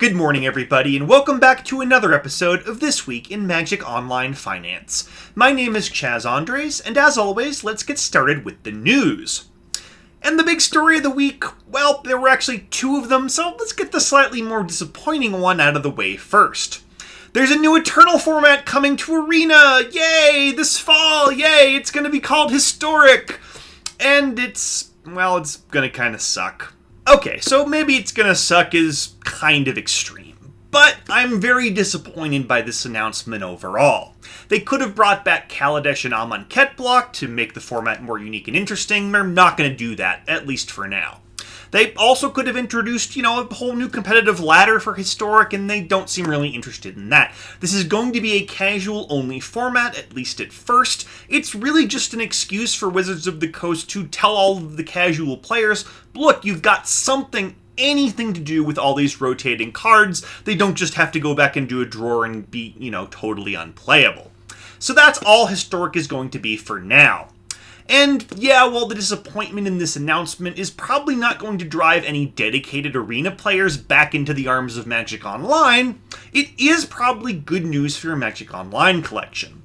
Good morning, everybody, and welcome back to another episode of This Week in Magic Online Finance. My name is Chaz Andres, and as always, let's get started with the news. And the big story of the week, well, there were actually two of them, so let's get the slightly more disappointing one out of the way first. There's a new Eternal format coming to Arena! Yay! This fall! Yay! It's gonna be called Historic! And it's gonna kinda suck. Okay, so maybe it's gonna suck is kind of extreme, but I'm very disappointed by this announcement overall. They could have brought back Kaladesh and Amonkhet block to make the format more unique and interesting. They're not gonna do that, at least for now. They also could have introduced, a whole new competitive ladder for Historic, and they don't seem really interested in that. This is going to be a casual-only format, at least at first. It's really just an excuse for Wizards of the Coast to tell all of the casual players, look, you've got anything to do with all these rotating cards. They don't just have to go back into a drawer and be, totally unplayable. So that's all Historic is going to be for now. And yeah, while the disappointment in this announcement is probably not going to drive any dedicated Arena players back into the arms of Magic Online, it is probably good news for your Magic Online collection.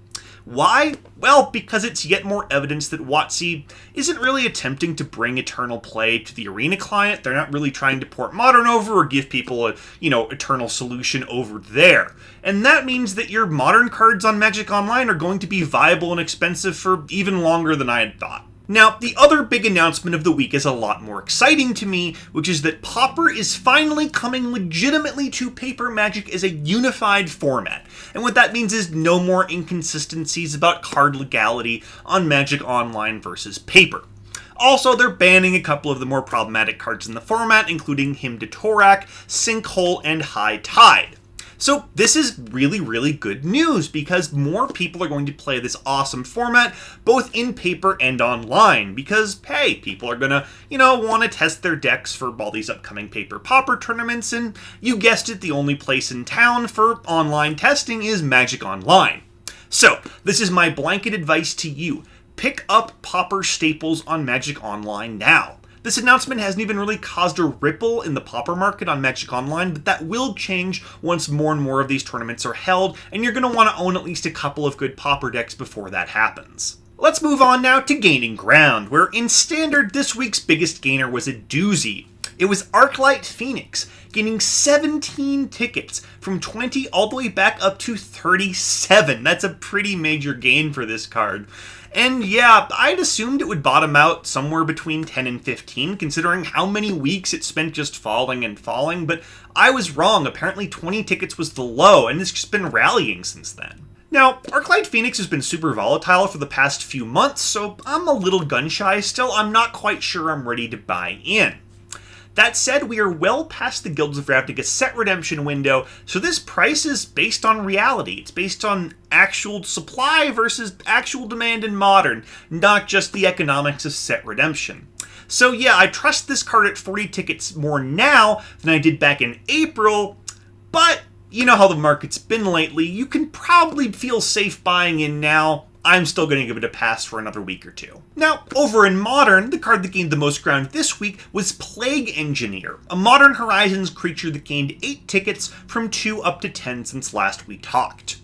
Why? Well, because it's yet more evidence that WotC isn't really attempting to bring Eternal play to the Arena client. They're not really trying to port Modern over or give people a, Eternal solution over there. And that means that your Modern cards on Magic Online are going to be viable and expensive for even longer than I had thought. Now, the other big announcement of the week is a lot more exciting to me, which is that Pauper is finally coming legitimately to Paper Magic as a unified format. And what that means is no more inconsistencies about card legality on Magic Online versus Paper. Also, they're banning a couple of the more problematic cards in the format, including Hymn to Torak, Sinkhole, and High Tide. So this is really, really good news because more people are going to play this awesome format, both in paper and online, because, hey, people are gonna, want to test their decks for all these upcoming Paper Pauper tournaments, and you guessed it, the only place in town for online testing is Magic Online. So, this is my blanket advice to you. Pick up Pauper staples on Magic Online now. This announcement hasn't even really caused a ripple in the Pauper market on Magic Online, but that will change once more and more of these tournaments are held, and you're going to want to own at least a couple of good Pauper decks before that happens. Let's move on now to gaining ground, where in Standard, this week's biggest gainer was a doozy. It was Arclight Phoenix, gaining 17 tickets from 20 all the way back up to 37. That's a pretty major gain for this card. And yeah, I'd assumed it would bottom out somewhere between 10 and 15, considering how many weeks it spent just falling and falling, but I was wrong. Apparently 20 tickets was the low, and it's just been rallying since then. Now, Arclight Phoenix has been super volatile for the past few months, so I'm a little gun-shy still. I'm not quite sure I'm ready to buy in. That said, we are well past the Guilds of Ravnica set redemption window, so this price is based on reality. It's based on actual supply versus actual demand in Modern, not just the economics of set redemption. So yeah, I trust this card at 40 tickets more now than I did back in April, but you know how the market's been lately. You can probably feel safe buying in now. I'm still going to give it a pass for another week or two. Now, over in Modern, the card that gained the most ground this week was Plague Engineer, a Modern Horizons creature that gained 8 tickets from 2 up to 10 since last we talked.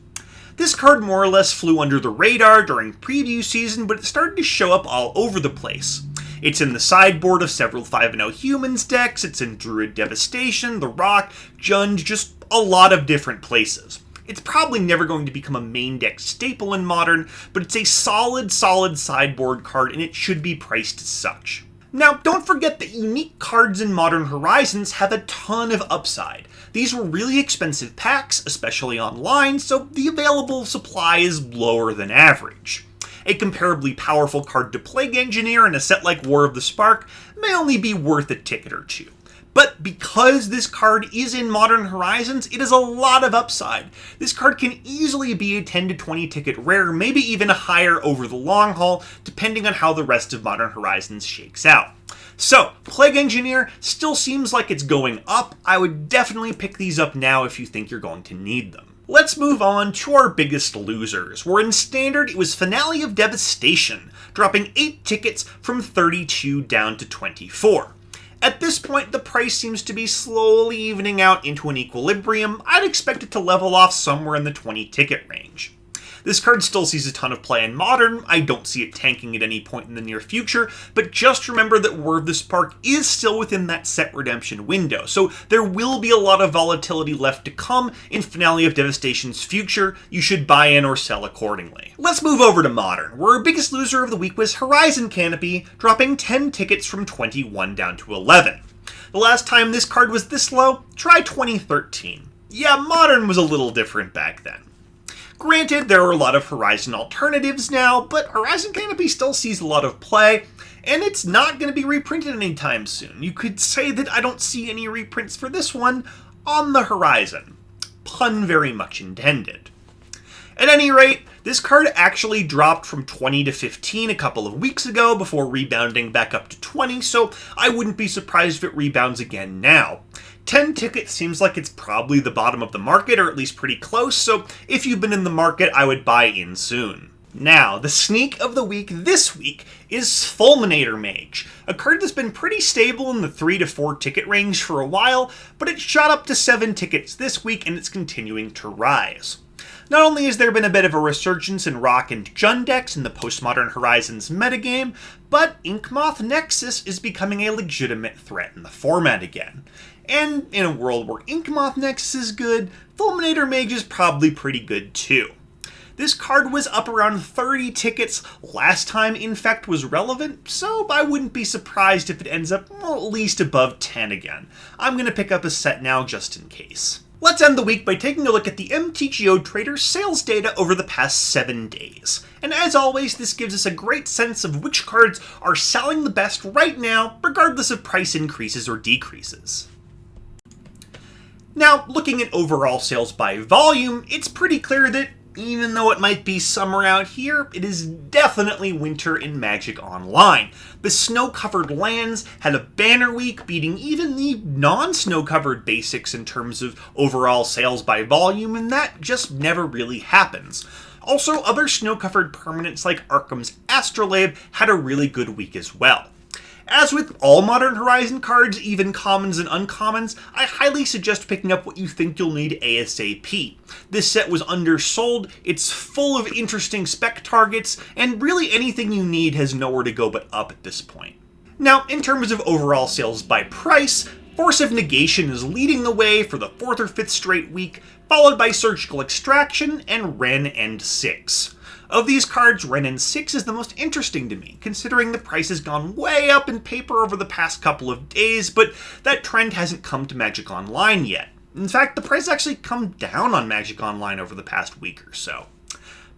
This card more or less flew under the radar during preview season, but it started to show up all over the place. It's in the sideboard of several 5-0 Humans decks, it's in Druid Devastation, The Rock, Jund, just a lot of different places. It's probably never going to become a main deck staple in Modern, but it's a solid sideboard card, and it should be priced as such. Now, don't forget that unique cards in Modern Horizons have a ton of upside. These were really expensive packs, especially online, so the available supply is lower than average. A comparably powerful card to Plague Engineer in a set like War of the Spark may only be worth a ticket or two. But because this card is in Modern Horizons, it has a lot of upside. This card can easily be a 10 to 20 ticket rare, maybe even higher over the long haul, depending on how the rest of Modern Horizons shakes out. So, Plague Engineer still seems like it's going up. I would definitely pick these up now if you think you're going to need them. Let's move on to our biggest losers, where in Standard it was Finale of Devastation, dropping 8 tickets from 32 down to 24. At this point, the price seems to be slowly evening out into an equilibrium. I'd expect it to level off somewhere in the 20 ticket range. This card still sees a ton of play in Modern. I don't see it tanking at any point in the near future, but just remember that War of the Spark is still within that set redemption window, so there will be a lot of volatility left to come in Finale of Devastation's future. You should buy in or sell accordingly. Let's move over to Modern, where our biggest loser of the week was Horizon Canopy, dropping 10 tickets from 21 down to 11. The last time this card was this low, try 2013. Yeah, Modern was a little different back then. Granted, there are a lot of Horizon alternatives now, but Horizon Canopy still sees a lot of play, and it's not going to be reprinted anytime soon. You could say that I don't see any reprints for this one on the horizon. Pun very much intended. At any rate, this card actually dropped from 20 to 15 a couple of weeks ago before rebounding back up to 20, so I wouldn't be surprised if it rebounds again now. 10 tickets seems like it's probably the bottom of the market, or at least pretty close, so if you've been in the market, I would buy in soon. Now, the sneak of the week this week is Fulminator Mage, a card that's been pretty stable in the 3 to 4 ticket range for a while, but it shot up to 7 tickets this week and it's continuing to rise. Not only has there been a bit of a resurgence in Rock and Jund decks in the Postmodern Horizons metagame, but Inkmoth Nexus is becoming a legitimate threat in the format again. And in a world where Inkmoth Nexus is good, Fulminator Mage is probably pretty good too. This card was up around 30 tickets last time Infect was relevant, so I wouldn't be surprised if it ends up at least above 10 again. I'm going to pick up a set now just in case. Let's end the week by taking a look at the MTGO Trader sales data over the past 7 days. And as always, this gives us a great sense of which cards are selling the best right now, regardless of price increases or decreases. Now, looking at overall sales by volume, it's pretty clear that even though it might be summer out here, it is definitely winter in Magic Online. The snow-covered lands had a banner week, beating even the non-snow-covered basics in terms of overall sales by volume, and that just never really happens. Also, other snow-covered permanents like Arkham's Astrolabe had a really good week as well. As with all Modern Horizon cards, even commons and uncommons, I highly suggest picking up what you think you'll need ASAP. This set was undersold, it's full of interesting spec targets, and really anything you need has nowhere to go but up at this point. Now, in terms of overall sales by price, Force of Negation is leading the way for the 4th or 5th straight week, followed by Surgical Extraction and Ren End 6. Of these cards, Ren End 6 is the most interesting to me, considering the price has gone way up in paper over the past couple of days, but that trend hasn't come to Magic Online yet. In fact, the price actually come down on Magic Online over the past week or so.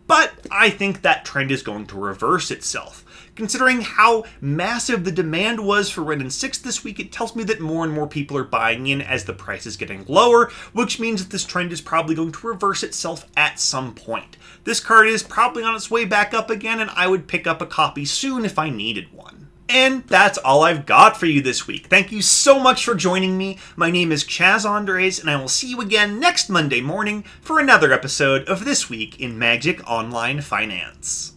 But I think that trend is going to reverse itself. Considering how massive the demand was for Ren End 6 this week, it tells me that more and more people are buying in as the price is getting lower, which means that this trend is probably going to reverse itself at some point. This card is probably on its way back up again, and I would pick up a copy soon if I needed one. And that's all I've got for you this week. Thank you so much for joining me. My name is Chaz Andres, and I will see you again next Monday morning for another episode of This Week in Magic Online Finance.